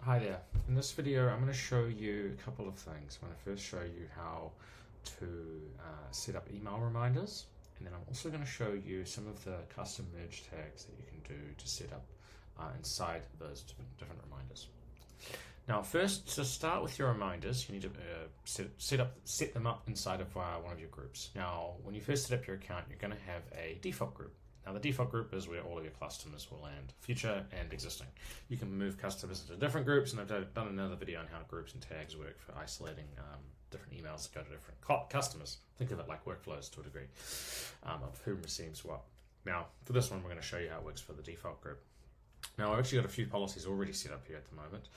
Hi there. In this video I'm going to show you a couple of things. I'm going to first show you how to set up email reminders, and then I'm also going to show you some of the custom merge tags that you can do to set up inside those different reminders. Now first, to start with your reminders, you need to set them up inside of one of your groups. Now when you first set up your account, you're going to have a default group. Now the default group is where all of your customers will land, future and existing. You can move customers into different groups, and I've done another video on how groups and tags work for isolating different emails that go to different customers. Think of it like workflows to a degree, of who receives what. Now for this one, we're going to show you how it works for the default group. Now I've actually got a few policies already set up here at the moment,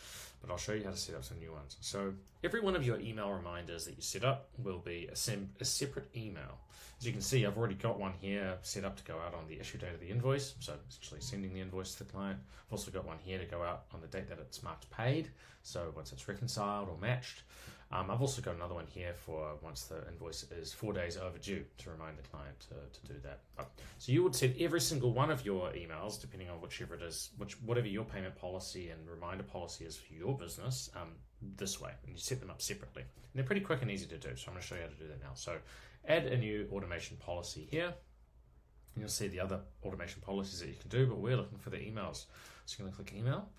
but I'll show you how to set up some new ones. So every one of your email reminders that you set up will be a separate email. As you can see, I've already got one here set up to go out on the issue date of the invoice, so essentially sending the invoice to the client. I've also got one here to go out on the date that it's marked paid, so once it's reconciled or matched. I've also got another one here for once the invoice is 4 days overdue, to remind the client to do that. So you would set every single one of your emails, depending on whichever it is, whatever your payment policy and reminder policy is for your business, this way, and you set them up separately. And they're pretty quick and easy to do, so I'm going to show you how to do that now. So add a new automation policy here, and you'll see the other automation policies that you can do, but we're looking for the emails. So you're going to click email.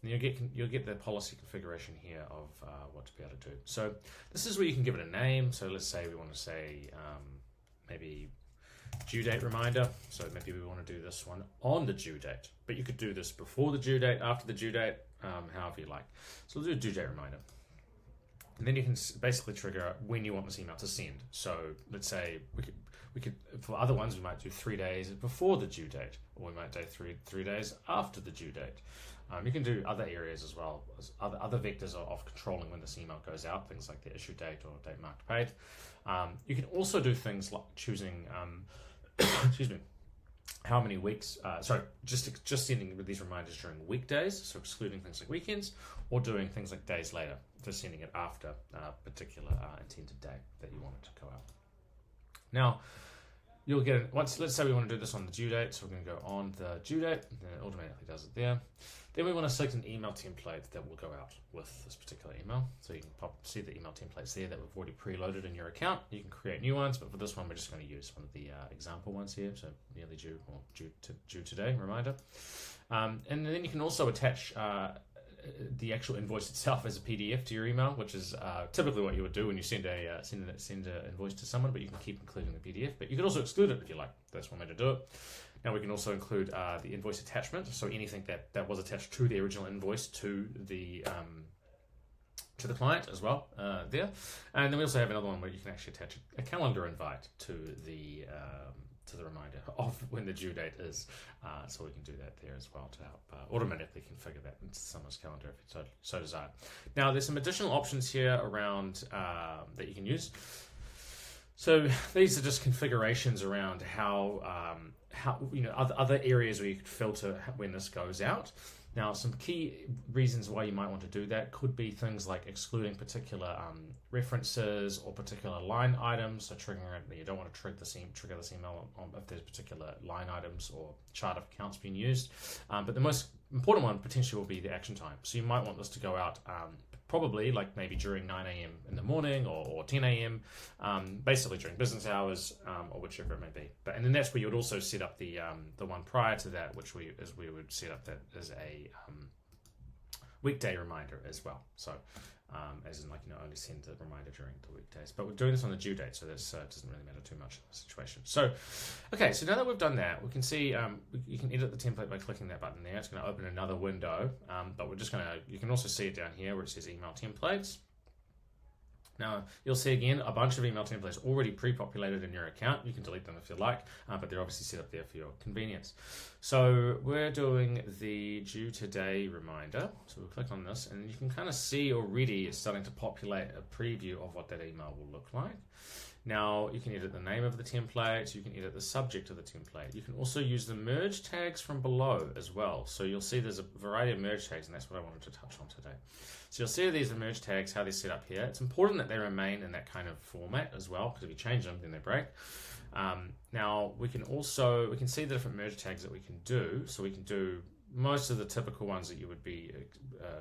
And you'll get the policy configuration here of what to be able to do. So this is where you can give it a name. So let's say we want to say maybe due date reminder. So maybe we want to do this one on the due date, but you could do this before the due date, after the due date, however you like. So we'll do a due date reminder. And then you can basically trigger when you want this email to send. So let's say we could for other ones we might do 3 days before the due date, or we might do three days after the due date. You can do other areas as well, other vectors of controlling when this email goes out, things like the issue date or date marked paid. You can also do things like choosing, excuse me, how many weeks, just sending these reminders during weekdays, so excluding things like weekends, or doing things like days later, just sending it after a particular intended day that you want it to go out. Now, you'll get let's say we want to do this on the due date, so we're going to go on the due date, and then it automatically does it there. Then we want to select an email template that will go out with this particular email. So you can see the email templates there that we've already preloaded in your account. You can create new ones, but for this one, we're just going to use one of the example ones here. So nearly due, or due today, reminder. And then you can also attach the actual invoice itself as a PDF to your email, which is typically what you would do when you send an invoice to someone, but you can keep including the PDF. But you can also exclude it if you like. That's one way to do it. Now we can also include the invoice attachment, so anything that was attached to the original invoice to the client as well there. And then we also have another one where you can actually attach a calendar invite to the reminder of when the due date is, so we can do that there as well to help automatically configure that into someone's calendar if you so desire. Now there's some additional options here around that you can use. So these are just configurations around how other areas where you could filter when this goes out. Now, some key reasons why you might want to do that could be things like excluding particular references or particular line items. So triggering it, you don't want to trigger this email if there's particular line items or chart of accounts being used. But the most important one potentially will be the action time. So you might want this to go out probably like maybe during 9 a.m. in the morning or 10 a.m. Basically during business hours or whichever it may be. And then that's where you would also set up the one prior to that, which we would set up that as a weekday reminder as well. So as in only send the reminder during the weekdays. But we're doing this on the due date, so this doesn't really matter too much in the situation. So, okay, so now that we've done that, we can see you can edit the template by clicking that button there. It's going to open another window, but we're just going to, you can also see it down here where it says email templates. Now, you'll see again a bunch of email templates already pre-populated in your account. You can delete them if you like, but they're obviously set up there for your convenience. So we're doing the due today reminder. So we'll click on this, and you can kind of see already it's starting to populate a preview of what that email will look like. Now, you can edit the name of the template, you can edit the subject of the template. You can also use the merge tags from below as well. So you'll see there's a variety of merge tags, and that's what I wanted to touch on today. So you'll see these merge tags, how they're set up here. It's important that they remain in that kind of format as well, because if you change them, then they break. Now, we can see the different merge tags that we can do. So we can do most of the typical ones that you would be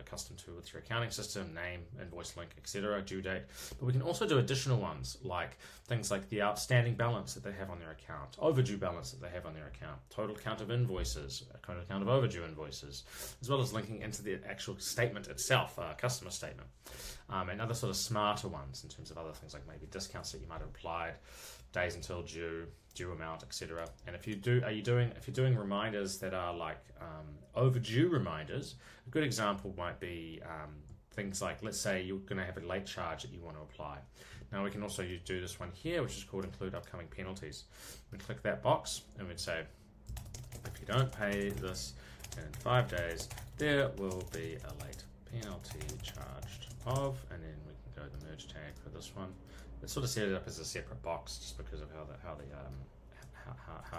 accustomed to with your accounting system: name, invoice link, etc., due date. But we can also do additional ones, like things like the outstanding balance that they have on their account, overdue balance that they have on their account, total count of invoices, total count of overdue invoices, as well as linking into the actual statement itself, customer statement, and other sort of smarter ones in terms of other things like maybe discounts that you might have applied, days until due amount, etc. And if you're doing reminders that are like overdue reminders, a good example might be things like, let's say you're going to have a late charge that you want to apply. Now we can also do this one here, which is called include upcoming penalties. We click that box and we'd say, if you don't pay this in 5 days, there will be a late penalty charged of, and then we can go to the merge tag for this one. Let's sort of set it up as a separate box just because of how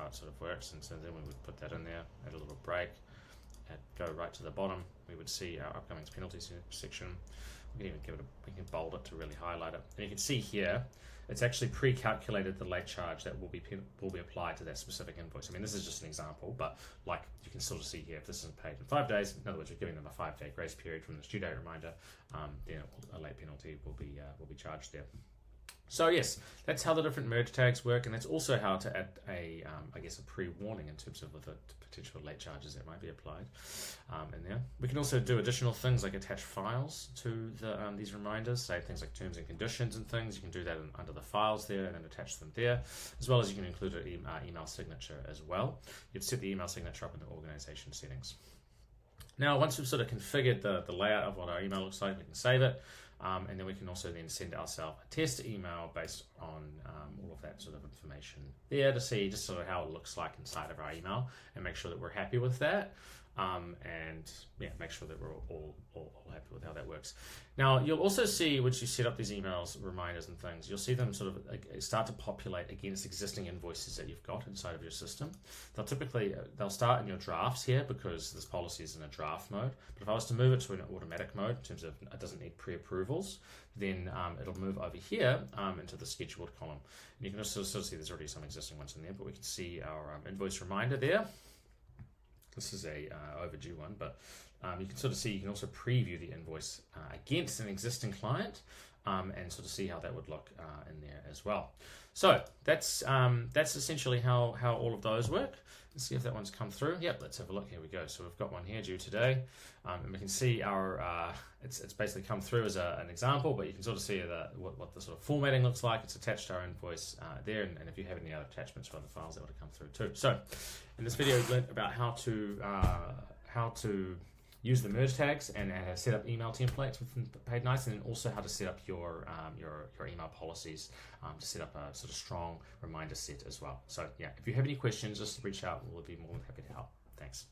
it sort of works, and so then we would put that in there, add a little break, and go right to the bottom. We would see our upcoming penalties section. We can even we can bold it to really highlight it, and you can see here it's actually pre-calculated the late charge that will be applied to that specific invoice. I mean, this is just an example, but like you can sort of see here, if this isn't paid in 5 days, in other words, you're giving them a 5-day grace period from the due date reminder, then a late penalty will be charged there. So yes, that's how the different merge tags work, and that's also how to add a pre-warning in terms of the potential late charges that might be applied in there. We can also do additional things like attach files to these reminders, say things like terms and conditions and things. You can do that under the files there and then attach them there, as well as you can include an email signature as well. You'd set the email signature up in the organization settings. Now, once we've sort of configured the layout of what our email looks like, we can save it. And then we can also then send ourselves a test email based on all of that sort of information there to see just sort of how it looks like inside of our email and make sure that we're happy with that. And yeah, make sure that we're all happy with how that works. Now, you'll also see, once you set up these emails, reminders and things, you'll see them sort of start to populate against existing invoices that you've got inside of your system. They'll start in your drafts here because this policy is in a draft mode. But if I was to move it to an automatic mode in terms of it doesn't need pre-approvals, then it'll move over here into the scheduled column. And you can also sort of see there's already some existing ones in there, but we can see our invoice reminder there. This is a overdue one, but you can sort of see, you can also preview the invoice against an existing client and sort of see how that would look in there as well. So that's essentially how all of those work. Let's see if that one's come through. Yep, let's have a look. Here we go. So we've got one here due today, and we can see our it's basically come through as an example, but you can sort of see what the sort of formatting looks like. It's attached to our invoice there, and if you have any other attachments for other files, that would have come through too. So in this video, we learned about how to use the merge tags and how to set up email templates within Paidnice, and then also how to set up your email policies to set up a sort of strong reminder set as well. So yeah, if you have any questions, just reach out. We'll be more than happy to help. Thanks.